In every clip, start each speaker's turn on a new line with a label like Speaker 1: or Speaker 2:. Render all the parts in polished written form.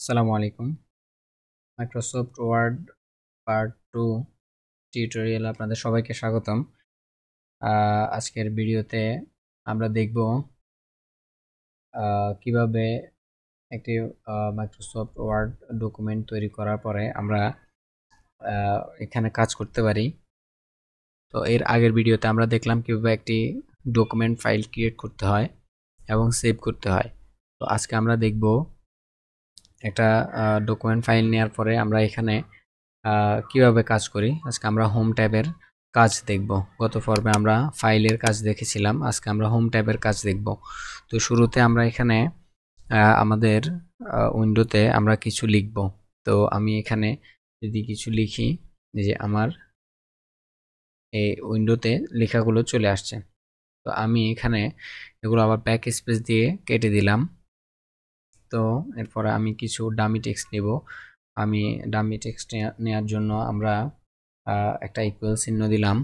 Speaker 1: আসসালামু আলাইকুম। Microsoft word part 2 টিউটোরিয়ালে আপনাদের সবাইকে স্বাগতম। আজকের ভিডিওতে আমরা দেখব কিভাবে একটি মাইক্রোসফট ওয়ার্ড ডকুমেন্ট তৈরি করার পরে আমরা এখানে কাজ করতে পারি। তো এর আগের ভিডিওতে আমরা দেখলাম কিভাবে একটি ডকুমেন্ট ফাইল ক্রিয়েট করতে হয় এবং সেভ করতে হয়। তো আজকে আমরা দেখব একটা ডকুমেন্ট ফাইল নেওয়ার পরে আমরা এখানে কিভাবে কাজ করি। আজকে আমরা হোম ট্যাবের কাজ দেখব। গত পর্বে আমরা ফাইলের কাজ দেখেছিলাম, আজকে আমরা হোম ট্যাবের কাজ দেখব। তো শুরুতে আমরা এখানে আমাদের উইন্ডোতে আমরা কিছু লিখব। তো আমি এখানে যদি কিছু লিখি, যে আমার এই উইন্ডোতে লেখাগুলো চলে আসছে। তো আমি এখানে এগুলো আবার ব্যাক স্পেস দিয়ে কেটে দিলাম। তো এরপরে আমি কিছু ডামি টেক্সট নেব। আমি ডামি টেক্সট নেওয়ার জন্য আমরা একটা ইকুয়াল চিহ্ন দিলাম,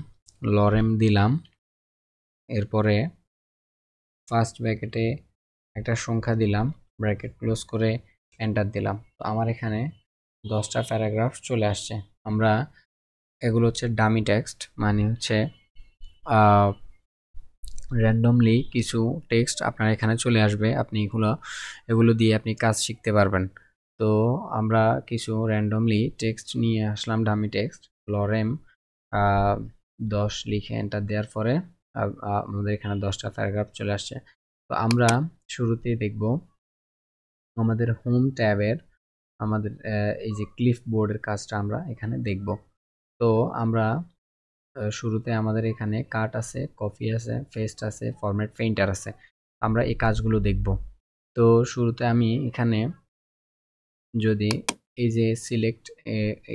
Speaker 1: লরেম দিলাম, এরপরে ফার্স্ট ব্র্যাকেটে একটা সংখ্যা দিলাম, ব্র্যাকেট ক্লোজ করে এন্টার দিলাম। তো আমার এখানে 10টা প্যারাগ্রাফ চলে আসছে। আমরা এগুলো হচ্ছে ডামি টেক্সট, মানে হচ্ছে র্যান্ডমলি কিছু টেক্সট আপনার এখানে চলে আসবে। আপনি এগুলো দিয়ে আপনি কাজ শিখতে পারবেন। তো আমরা কিছু র্যান্ডমলি টেক্সট নিয়ে আসলাম, ডামি টেক্সট। লরেম 10 লিখে এন্টার দেওয়ার পরে আমাদের এখানে 10টা প্যারাগ্রাফ চলে আসছে। তো আমরা শুরুতেই দেখব আমাদের হোম ট্যাবের আমাদের এই যে ক্লিপ বোর্ডের কাজটা আমরা এখানে দেখব। তো আমরা শুরুতে আমাদের এখানে কাট আছে, কপি আছে, পেস্ট আছে, ফরম্যাট পেইন্টার আছে। আমরা এই কাজগুলো দেখব। তো শুরুতে আমি এখানে যদি এই যে সিলেক্ট,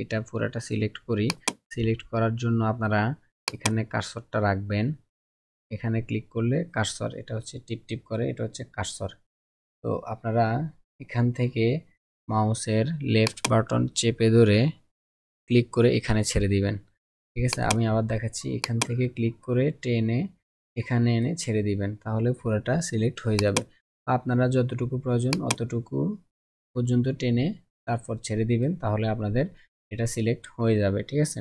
Speaker 1: এটা পুরোটা সিলেক্ট করি, সিলেক্ট করার জন্য আপনারা এখানে কার্সরটা রাখবেন। এখানে ক্লিক করলে কার্সর, এটা হচ্ছে টিপ টিপ করে, এটা হচ্ছে কার্সর। তো আপনারা এখান থেকে মাউসের লেফট বাটন চেপে ধরে ক্লিক করে এখানে ছেড়ে দিবেন। ঠিক আছে, আমি আবার দেখাচ্ছি। এখান থেকে ক্লিক করে টেনে এখানে এনে ছেড়ে দিবেন, তাহলে পুরোটা সিলেক্ট হয়ে যাবে। আপনারা যতটুকু প্রয়োজন অতটুকু পর্যন্ত টেনে তারপর ছেড়ে দিবেন, তাহলে আপনাদের এটা সিলেক্ট হয়ে যাবে। ঠিক আছে,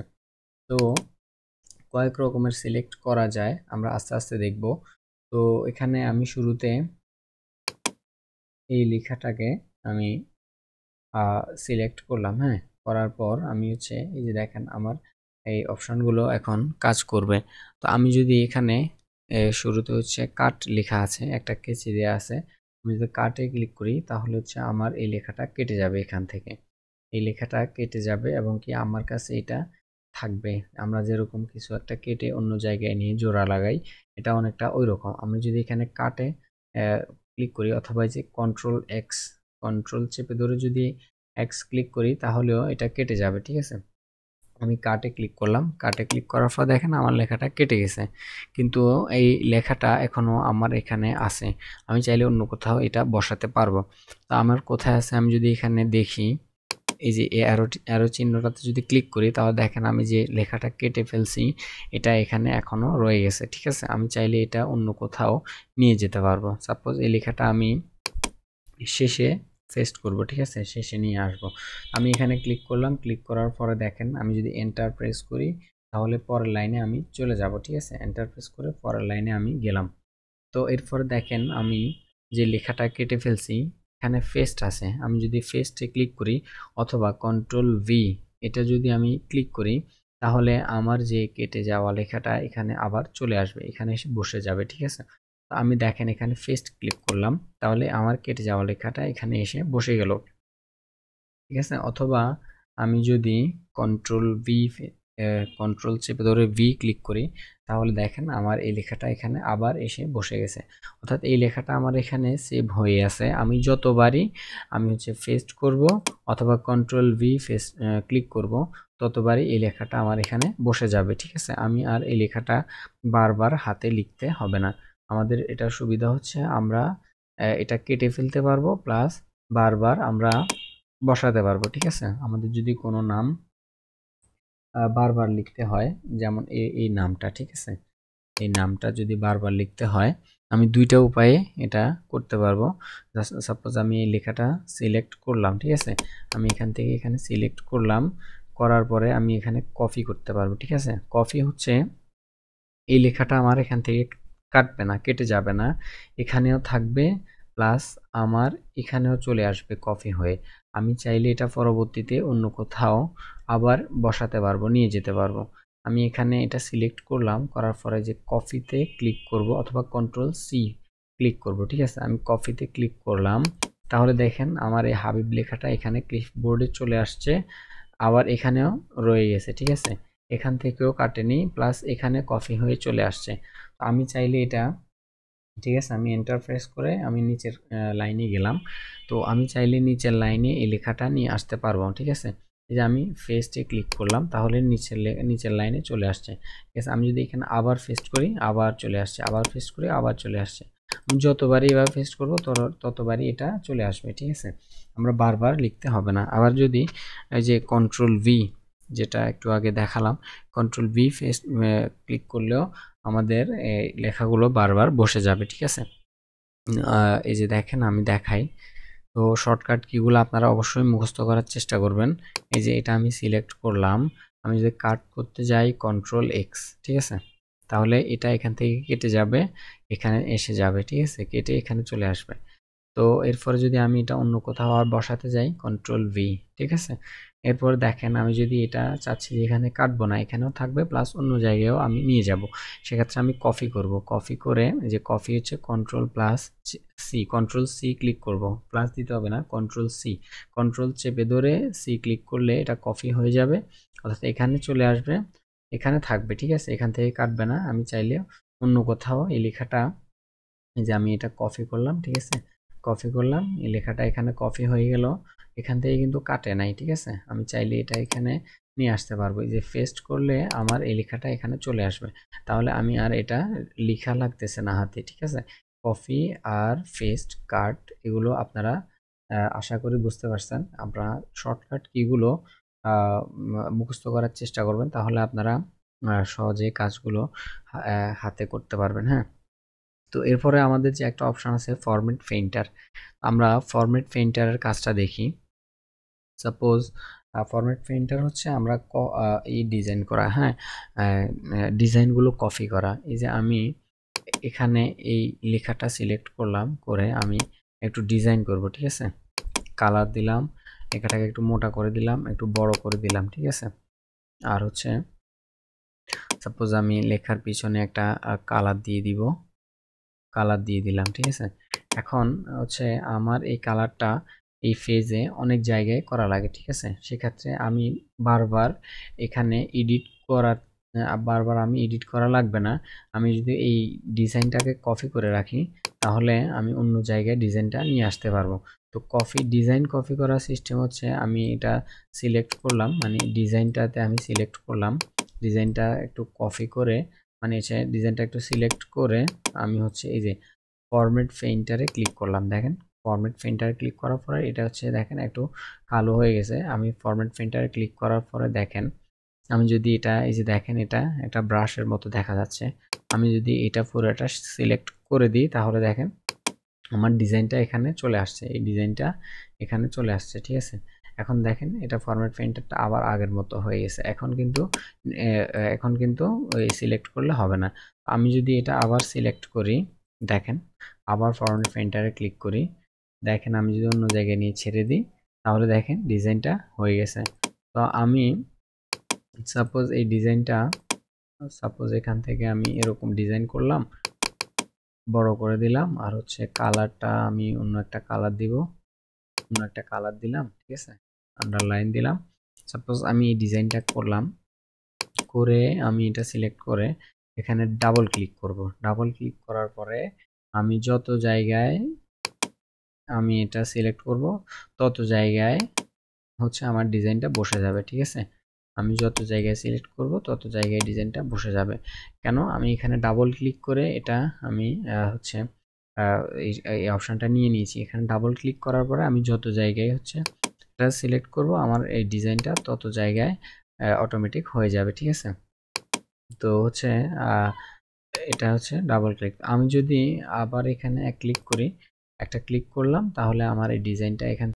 Speaker 1: তো কয়েক রকমের সিলেক্ট করা যায়, আমরা আস্তে আস্তে দেখব। তো এখানে আমি শুরুতে এই লেখাটাকে আমি সিলেক্ট করলাম। হ্যাঁ, করার পর আমি হচ্ছে এই যে দেখেন আমার এই অপশনগুলো এখন কাজ করবে। তো আমি যদি এখানে শুরুতে হচ্ছে কাট লেখা আছে, একটা কেচি দেওয়া আছে, আমি যদি কাটে ক্লিক করি তাহলে হচ্ছে আমার এই লেখাটা কেটে যাবে। এখান থেকে এই লেখাটা কেটে যাবে এবং কি আমার কাছে এটা থাকবে। আমরা যেরকম কিছু একটা কেটে অন্য জায়গায় নিয়ে জোড়া লাগাই, এটা অনেকটা ওই রকম। আমি যদি এখানে কাটে ক্লিক করি, অথবা যে কন্ট্রোল এক্স, কন্ট্রোল চেপে ধরে যদি এক্স ক্লিক করি তাহলেও এটা কেটে যাবে। ঠিক আছে, আমি কাটে ক্লিক করলাম, কাটে ক্লিক করার পর দেখেন আমার লেখাটা কেটে গেছে, কিন্তু এই লেখাটা এখনো আমার এখানে আছে। আমি চাইলে অন্য কোথাও এটা বসাতে পারবো। তো আমার কোথায় আছে আমি যদি এখানে দেখি, এই যে অ্যারো চিহ্নটাতে যদি ক্লিক করি তাহলে দেখেন আমি যে লেখাটা কেটে ফেলছি এটা এখানে এখনো রয়ে গেছে। ঠিক আছে, আমি চাইলে এটা অন্য কোথাও নিয়ে যেতে পারবো। সাপোজ এই লেখাটা আমি শেষে পেস্ট করব। ঠিক আছে, শেষে নিয়ে আসব। আমি এখানে ক্লিক করলাম, ক্লিক করার পরে দেখেন আমি যদি এন্টার প্রেস করি তাহলে পরের লাইনে আমি চলে যাব। ঠিক আছে, এন্টার প্রেস করে পরের লাইনে আমি গেলাম। তো এরপরে দেখেন আমি যে লেখাটা কেটে ফেলছি এখানে পেস্ট আছে, আমি যদি পেস্টে ক্লিক করি অথবা কন্ট্রোল ভি এটা যদি আমি ক্লিক করি তাহলে আমার যে কেটে যাওয়া লেখাটা এখানে আবার চলে আসবে, এখানে এসে বসে যাবে। ঠিক আছে, তো আমি দেখেন এখানে পেস্ট ক্লিক করলাম, তাহলে আমার কেটে যাওয়া লেখাটা এখানে এসে বসে গেল। ঠিক আছে, অথবা আমি যদি কন্ট্রোল ভি, কন্ট্রোল চেপে ধরে ভি ক্লিক করি তাহলে দেখেন আমার এই লেখাটা এখানে আবার এসে বসে গেছে। অর্থাৎ এই লেখাটা আমার এখানে সেভ হয়ে আছে। আমি যতবারই আমি হচ্ছে পেস্ট করব অথবা কন্ট্রোল ভি ক্লিক করব ততবারই এই লেখাটা আমার এখানে বসে যাবে। ঠিক আছে, আমি আর এই লেখাটা বারবার হাতে লিখতে হবে না। আমাদের এটা সুবিধা হচ্ছে আমরা এটা কেটে ফেলতে পারবো, প্লাস বারবার আমরা বসাতে পারবো। ঠিক আছে, আমাদের যদি কোনো নাম বারবার লিখতে হয়, যেমন এই নামটা, ঠিক আছে, এই নামটা যদি বারবার লিখতে হয় আমি দুইটা উপায়ে এটা করতে পারবো। সাপোজ আমি এই লেখাটা সিলেক্ট করলাম, ঠিক আছে, আমি এখান থেকে এখানে সিলেক্ট করলাম, করার পরে আমি এখানে কপি করতে পারবো, ঠিক আছে। কপি হচ্ছে এই লেখাটা আমার এখান থেকে কাটবে না, কেটে যাবে না, এখানেও থাকবে, প্লাস আমার এখানেও চলে আসবে কপি হয়ে। আমি চাইলে এটা পরবর্তীতে অন্য কোথাও আবার বসাতে পারবো, নিয়ে যেতে পারবো। আমি এখানে এটা সিলেক্ট করলাম, করার পরে যে কপিতে ক্লিক করব অথবা কন্ট্রোল সি ক্লিক করব, ঠিক আছে। আমি কপিতে ক্লিক করলাম, তাহলে দেখেন আমার এই হাবিব লেখাটা এখানে ক্লিপবোর্ডে চলে আসছে, আবার এখানেও রয়ে গেছে, ঠিক আছে। এখান থেকেও কাটেনি, প্লাস এখানে কপি হয়ে চলে আসছে। তো আমি চাইলে এটা, ঠিক আছে, আমি এন্টার প্রেস করে আমি নিচের লাইনে গেলাম। তো আমি চাইলে নিচের লাইনে এই লেখাটা নিয়ে আসতে পারবো, ঠিক আছে। এই যে আমি ফেস্টে ক্লিক করলাম, তাহলে নিচের লাইনে চলে আসছে, ঠিক আছে। আমি যদি এখানে আবার পেস্ট করি, আবার চলে আসছে, আবার পেস্ট করি, আবার চলে আসছে। আমি যতবারই এভাবে পেস্ট করবো ততবারই এটা চলে আসবে, ঠিক আছে। আমরা বারবার লিখতে হবে না। আবার যদি এই যে কন্ট্রোল ভি, যেটা একটু আগে দেখালাম, কন্ট্রোল ভি ক্লিক করলেও আমাদের এই লেখাগুলো বারবার বসে যাবে, ঠিক আছে। এই যে দেখেন আমি দেখাই, তো শর্টকাট কিগুলো আপনারা অবশ্যই মুখস্থ করার চেষ্টা করবেন। এই যে এটা আমি সিলেক্ট করলাম, আমি যদি কাট করতে যাই কন্ট্রোল এক্স, ঠিক আছে, তাহলে এটা এখান থেকে কেটে যাবে, এখানে এসে যাবে, ঠিক আছে, কেটে এখানে চলে আসবে। তো এরপরে যদি আমি এটা অন্য কোথাও আর বসাতে যাই কন্ট্রোল ভি, ঠিক আছে। এরপর দেখেন আমি যদি এটা চাচ্ছি যে এখানে কাটবো না, এখানেও থাকবে, প্লাস অন্য জায়গায়ও আমি নিয়ে যাব, সেক্ষেত্রে আমি কপি করব। কপি করে যে কপি হচ্ছে control plus C, control C click করব, প্লাস দিতে হবে না, কন্ট্রোল সি, কন্ট্রোল চেপে ধরে সি ক্লিক করলে এটা কপি হয়ে যাবে, অর্থাৎ এখানে চলে আসবে, এখানে থাকবে, ঠিক আছে, এখান থেকে কাটবে না। আমি চাইলে অন্য কোথাও এই লেখাটা, এই যে আমি এটা কপি করলাম, ঠিক আছে, কপি করলাম, এই লেখাটা এখানে কপি হয়ে গেল, এখান থেকে কিন্তু কাটে নাই, ঠিক আছে। আমি চাইলে এটা এখানে নিয়ে আসতে পারবো, এই যে পেস্ট করলে আমার এই লেখাটা এখানে চলে আসবে, তাহলে আমি আর এটা লেখা লাগতেছে না হাতে, ঠিক আছে। কপি আর পেস্ট, কাট, এগুলো আপনারা আশা করি বুঝতে পারছেন। আপনারা শর্টকাট কিগুলো মুখস্থ করার চেষ্টা করবেন, তাহলে আপনারা সহজে কাজগুলো হাতে করতে পারবেন, হ্যাঁ। তো এরপরে আমাদের যে একটা অপশন আছে ফরম্যাট পেইন্টার, আমরা ফরম্যাট পেইন্টারের কাজটা দেখি। সাপোজ ফরম্যাট পেইন্টার হচ্ছে আমরা এই ডিজাইন করা, হ্যাঁ, ডিজাইনগুলো কপি করা। এই যে আমি এখানে এই লেখাটা সিলেক্ট করলাম, করে আমি একটু ডিজাইন করব, ঠিক আছে। কালার দিলাম, লেখাটাকে একটু মোটা করে দিলাম, একটু বড় করে দিলাম, ঠিক আছে। আর হচ্ছে সাপোজ আমি লেখার পিছনে একটা কালার দিয়ে দিব, কালার দিয়ে দিলাম, ঠিক আছে। এখন হচ্ছে আমার এই কালারটা এই ফেজে অনেক জায়গায় করা লাগে, ঠিক আছে। সেক্ষেত্রে আমি বারবার এখানে এডিট করার, বারবার আমি এডিট করা লাগবে না। আমি যদি এই ডিজাইনটাকে কপি করে রাখি, তাহলে আমি অন্য জায়গায় ডিজাইনটা নিয়ে আসতে পারবো। তো ডিজাইন কপি করার সিস্টেম হচ্ছে, আমি এটা সিলেক্ট করলাম, মানে ডিজাইনটাতে আমি সিলেক্ট করলাম, ডিজাইনটা একটু কপি করে, মানে ডিজাইনটা একটু সিলেক্ট করে আমি হচ্ছে এই যে ফরম্যাট পেইন্টারে ক্লিক করলাম। দেখেন ফরম্যাট পেইন্টারে ক্লিক করার পরে এটা হচ্ছে দেখেন একটু কালো হয়ে গেছে। আমি ফরম্যাট পেইন্টারে ক্লিক করার পরে দেখেন, আমি যদি এটা, এই যে দেখেন এটা একটা ব্রাশের মতো দেখা যাচ্ছে, আমি যদি এটা পুরোটা সিলেক্ট করে দিই, তাহলে দেখেন আমার ডিজাইনটা এখানে চলে আসছে, এই ডিজাইনটা এখানে চলে আসছে, ঠিক আছে। এখন দেখেন এটা ফরম্যাট পেইন্টারটা আবার আগের মতো হয়ে গেছে। এখন কিন্তু ওই সিলেক্ট করলে হবে না। আমি যদি এটা আবার সিলেক্ট করি, দেখেন আবার ফরম্যাট পেইন্টারে ক্লিক করি, দেখেন আমি যদি অন্য জায়গায় নিয়ে ছেড়ে দিই, তাহলে দেখেন ডিজাইনটা হয়ে গেছে। তো আমি সাপোজ এই ডিজাইনটা, সাপোজ এখান থেকে আমি এরকম ডিজাইন করলাম, বড় করে দিলাম, আর হচ্ছে কালারটা আমি অন্য একটা কালার দিব, অন্য একটা কালার দিলাম, ঠিক আছে, আন্ডারলাইন দিলাম। সাপোজ আমি এই ডিজাইনটা করলাম, করে আমি এটা সিলেক্ট করে এখানে ডাবল ক্লিক করব। ডাবল ক্লিক করার পরে আমি যত জায়গায় আমি এটা সিলেক্ট করব, তত জায়গায় হচ্ছে আমার ডিজাইনটা বসে যাবে, ঠিক আছে। আমি যত জায়গায় সিলেক্ট করব তত জায়গায় ডিজাইনটা বসে যাবে। কেন, আমি এখানে ডাবল ক্লিক করে এটা আমি হচ্ছে এই অপশনটা নিয়ে নিয়েছি। এখানে ডাবল ক্লিক করার পরে আমি যত জায়গায় হচ্ছে এটা সিলেক্ট করব, আমার এই ডিজাইনটা তত জায়গায় অটোমেটিক হয়ে যাবে, ঠিক আছে। তো হচ্ছে এটা হচ্ছে ডাবল ক্লিক। আমি যদি আবার এখানে ক্লিক করি, একটা ক্লিক করলাম, তাহলে আমার এই ডিজাইনটা এখান